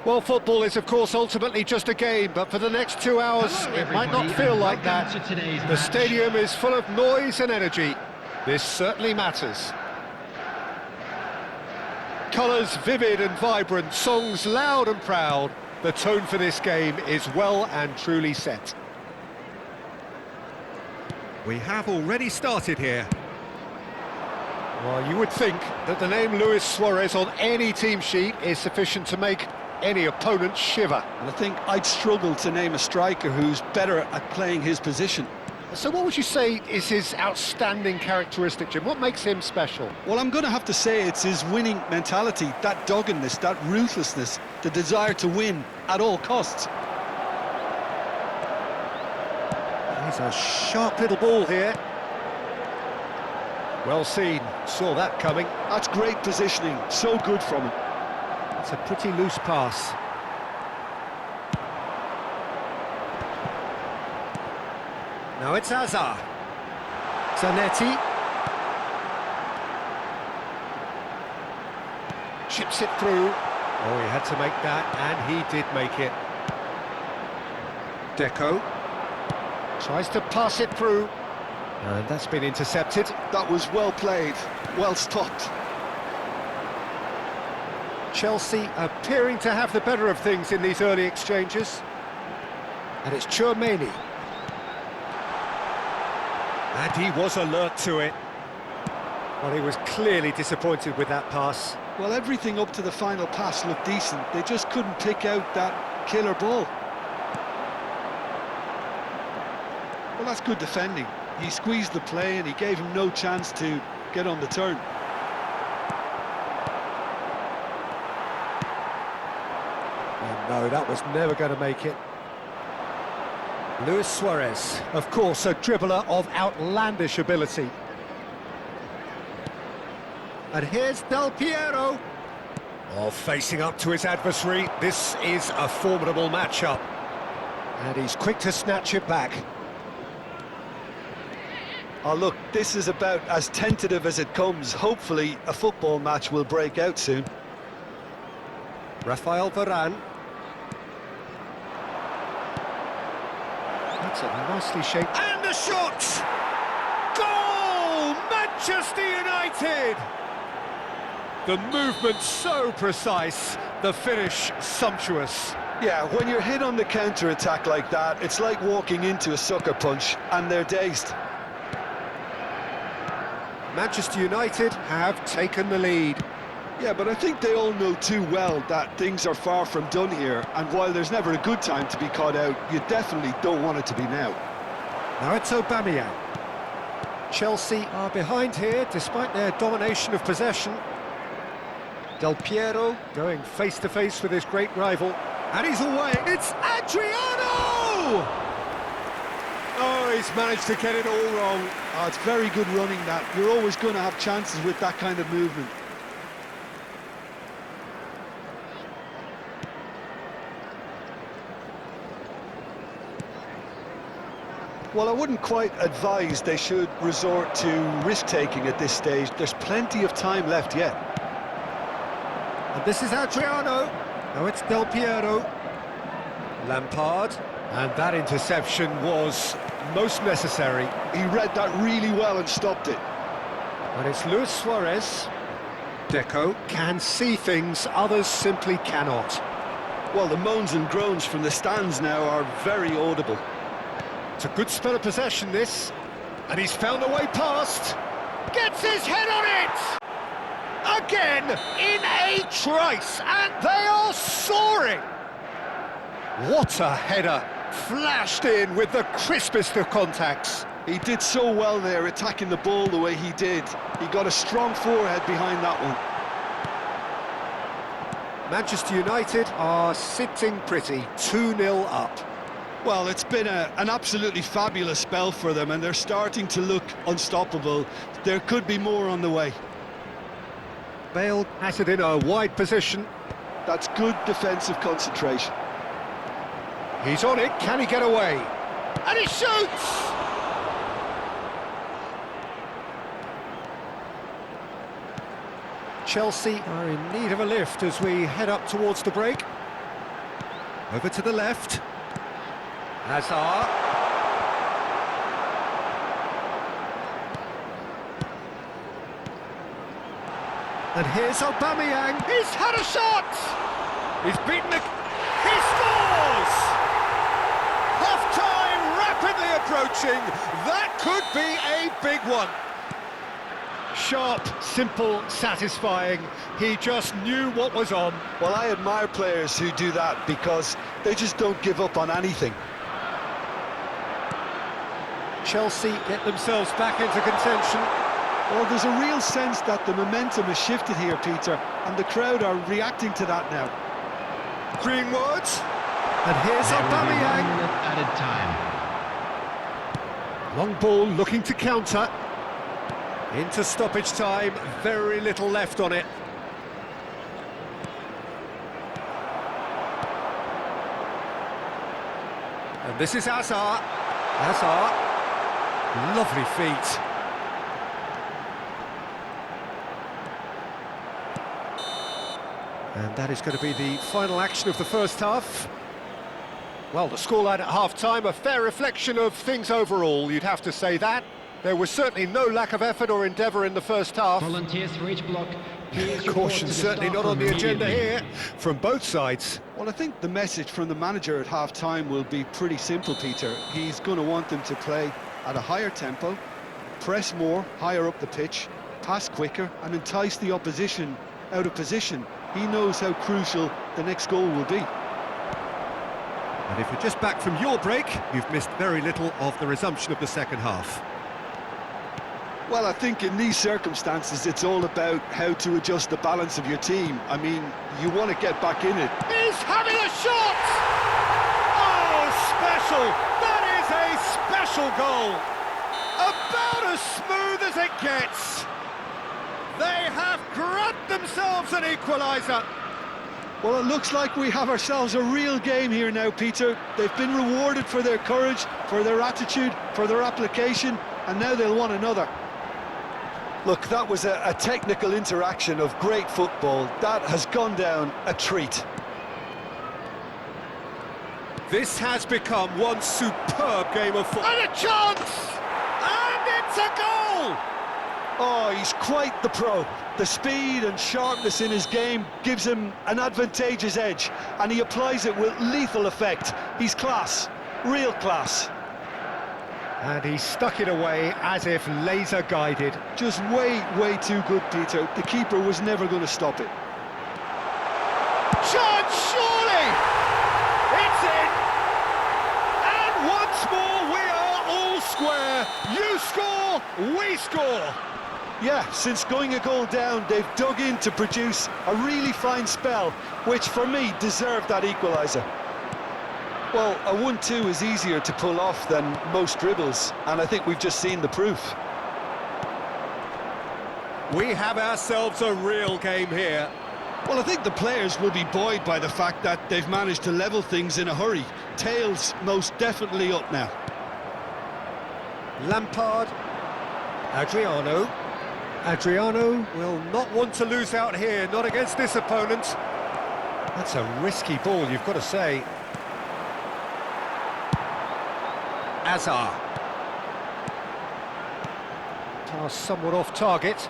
Well, football is, of course, ultimately just a game, but for the next 2 hours, Hello, it might not everybody, feel and like welcome that. to today's The match. stadium is full of noise and energy. This certainly matters. Colours vivid and vibrant, songs loud and proud. The tone for this game is well and truly set. We have already started here. Well, you would think that the name Luis Suarez on any team sheet is sufficient to make any opponent shiver. And I think I'd struggle to name a striker who's better at playing his position. So what would you say is his outstanding characteristic, Jim? What makes him special? Well, I'm going to have to say it's his winning mentality, that doggedness, that ruthlessness, the desire to win at all costs. He's a sharp little ball here. Well seen, saw that coming. That's great positioning, so good from him. It's a pretty loose pass. Now it's Hazard. Zanetti. Chips it through. Oh, he had to make that, and he did make it. Deco. Tries to pass it through. And that's been intercepted. That was well played, well stopped. Chelsea appearing to have the better of things in these early exchanges. And it's Tchouaméni. And he was alert to it. Well, he was clearly disappointed with that pass. Well, everything up to the final pass looked decent. They just couldn't pick out that killer ball. Well, that's good defending. He squeezed the play and he gave him no chance to get on the turn. Oh, no, that was never going to make it. Luis Suarez, of course, a dribbler of outlandish ability. And here's Del Piero. Oh, facing up to his adversary, this is a formidable matchup. And he's quick to snatch it back. Oh, look, this is about as tentative as it comes. Hopefully, a football match will break out soon. Rafael Varane. That's a nicely shaped... And the shot! Goal! Manchester United! The movement so precise, the finish sumptuous. Yeah, when you're hit on the counter-attack like that, it's like walking into a sucker punch, and they're dazed. Manchester United have taken the lead. Yeah, but I think they all know too well that things are far from done here, and while there's never a good time to be caught out, you definitely don't want it to be now. Now it's Aubameyang. Chelsea are behind here, despite their domination of possession. Del Piero going face-to-face with his great rival. And he's away. It's Adriano! Oh, he's managed to get it all wrong. Oh, it's very good running, that. You're always going to have chances with that kind of movement. Well, I wouldn't quite advise they should resort to risk-taking at this stage. There's plenty of time left yet. And this is Adriano. Now it's Del Piero. Lampard. And that interception was most necessary. He read that really well and stopped it. And it's Luis Suarez. Deco can see things others simply cannot. Well, the moans and groans from the stands now are very audible. It's a good spell of possession, this. And he's found a way past. Gets his head on it! Again, in a trice, and they are soaring! What a header! Flashed in with the crispest of contacts. He did so well there, attacking the ball the way he did. He got a strong forehead behind that one. Manchester United are sitting pretty, 2-0 up. Well, it's been an absolutely fabulous spell for them, and they're starting to look unstoppable. There could be more on the way. Bale has it in a wide position. That's good defensive concentration. He's on it, can he get away? And he shoots! Chelsea are in need of a lift as we head up towards the break. Over to the left. Hazard. And here's Aubameyang. He's had a shot! He's beaten the... He scores! Half-time rapidly approaching. That could be a big one. Sharp, simple, satisfying. He just knew what was on. Well, I admire players who do that because they just don't give up on anything. Chelsea get themselves back into contention. Well, there's a real sense that the momentum has shifted here, Peter, and the crowd are reacting to that now. Greenwood, and here's Aubameyang. Added time. Long ball looking to counter. Into stoppage time, very little left on it. And this is Hazard. Hazard, lovely feet. And that is going to be the final action of the first half. Well, the scoreline at half-time, a fair reflection of things overall, you'd have to say that. There was certainly no lack of effort or endeavour in the first half. Volunteers for each block. Caution certainly not on the agenda here, from both sides. Well, I think the message from the manager at half-time will be pretty simple, Peter. He's going to want them to play at a higher tempo, press more, higher up the pitch, pass quicker, and entice the opposition out of position. He knows how crucial the next goal will be. And if you're just back from your break, you've missed very little of the resumption of the second half. Well, I think in these circumstances, it's all about how to adjust the balance of your team. I mean, you want to get back in it. He's having a shot! Oh, special! That is a special goal! About as smooth as it gets! They have grabbed themselves an equaliser! Well, it looks like we have ourselves a real game here now, Peter. They've been rewarded for their courage, for their attitude, for their application, and now they'll want another. Look, that was a technical interaction of great football. That has gone down a treat. This has become one superb game of football. And a chance! And it's a goal! Oh, he's quite the pro. The speed and sharpness in his game gives him an advantageous edge, and he applies it with lethal effect. He's class, real class. And he stuck it away as if laser-guided. Just way, way too good, Peter. The keeper was never going to stop it. Chance, surely! It's in! And once more, we are all square. You score, we score. Yeah, since going a goal down, they've dug in to produce a really fine spell, which for me deserved that equaliser. Well, a 1-2 is easier to pull off than most dribbles, and I think we've just seen the proof. We have ourselves a real game here. Well, I think the players will be buoyed by the fact that they've managed to level things in a hurry. Tails most definitely up now. Lampard, Adriano. Adriano will not want to lose out here, not against this opponent. That's a risky ball, you've got to say. Hazard. Pass somewhat off target.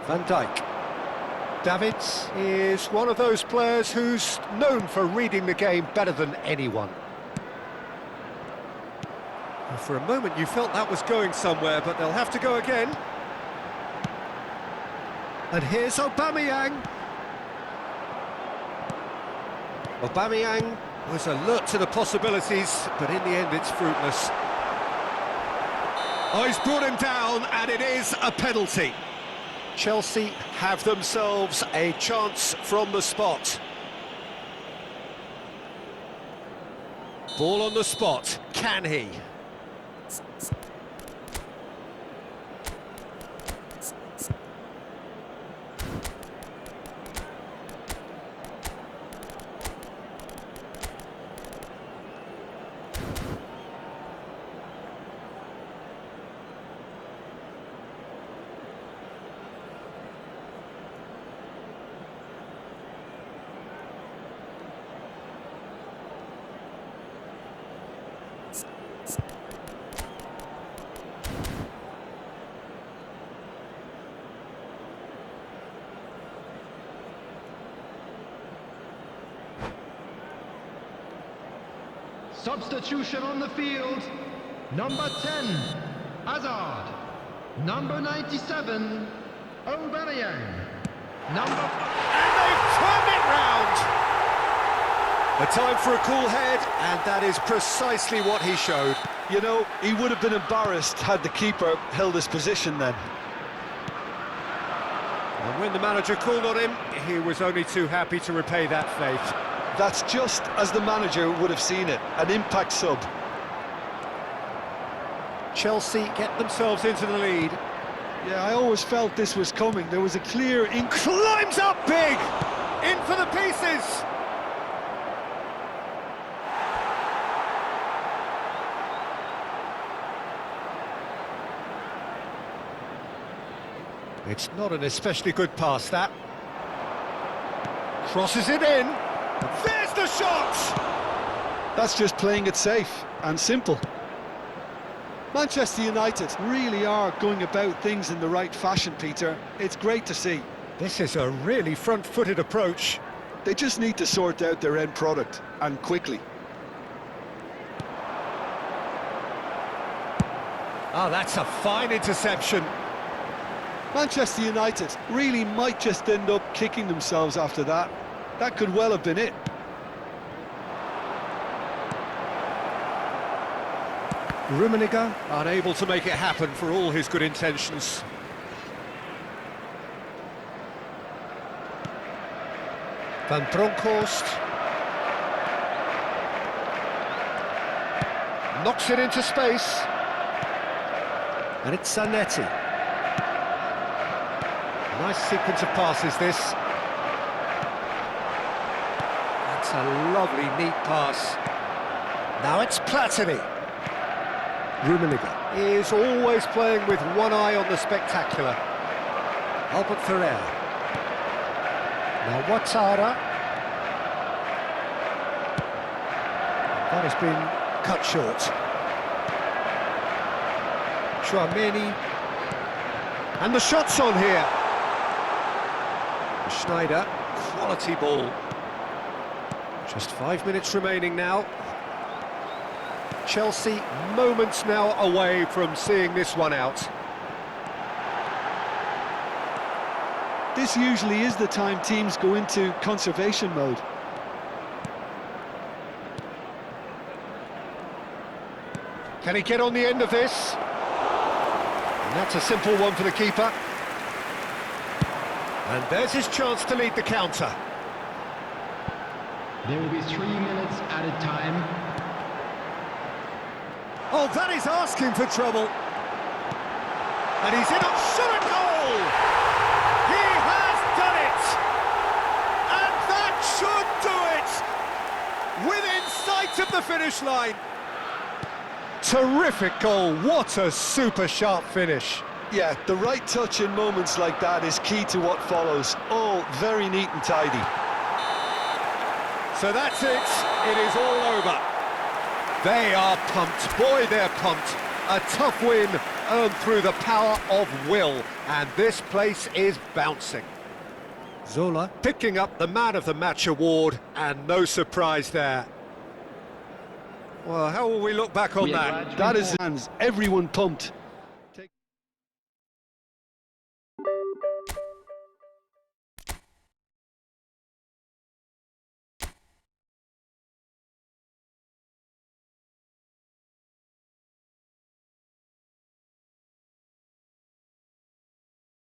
Van Dijk. Davids is one of those players who's known for reading the game better than anyone. For a moment you felt that was going somewhere, but they'll have to go again. And here's Aubameyang. Aubameyang was alert to the possibilities, but in the end it's fruitless. Oh, he's brought him down, and it is a penalty. Chelsea have themselves a chance from the spot. Ball on the spot, can he? Substitution on the field. Number 10, Hazard. Number 97, Aubameyang. Number... And they've turned it round! A time for a cool head, and that is precisely what he showed. You know, he would have been embarrassed had the keeper held his position then. And when the manager called on him, he was only too happy to repay that faith. That's just as the manager would have seen it, an impact sub. Chelsea get themselves into the lead. Yeah, I always felt this was coming. There was a clear... Climbs up big! In for the pieces! It's not an especially good pass, that. Crosses it in. There's the shot! That's just playing it safe and simple. Manchester United really are going about things in the right fashion, Peter. It's great to see. This is a really front-footed approach. They just need to sort out their end product, and quickly. Oh, that's a fine interception. Manchester United really might just end up kicking themselves after that. That could well have been it. Rummenigge unable to make it happen for all his good intentions. Van Bronckhorst knocks it into space, and it's Zanetti. Nice sequence of passes, this. That's a lovely, neat pass. Now it's Platini. Rummenigge is always playing with one eye on the spectacular. Albert Ferrer. Now Ouattara. That has been cut short. Chouameni. And the shot's on here. Schneider, quality ball. Just 5 minutes remaining now. Chelsea moments now away from seeing this one out. This usually is the time teams go into conservation mode. Can he get on the end of this? And that's a simple one for the keeper. And there's his chance to lead the counter. There will be 3 minutes added time. Oh, that is asking for trouble. And he's in on shot at goal! He has done it! And that should do it! Within sight of the finish line. Terrific goal, what a super sharp finish. Yeah, the right touch in moments like that is key to what follows. All very neat and tidy. So that's it, it is all over. They are pumped, boy they're pumped. A tough win earned through the power of will, and this place is bouncing. Zola picking up the Man of the Match award, and no surprise there. Well, how will we look back on that? That is everyone pumped.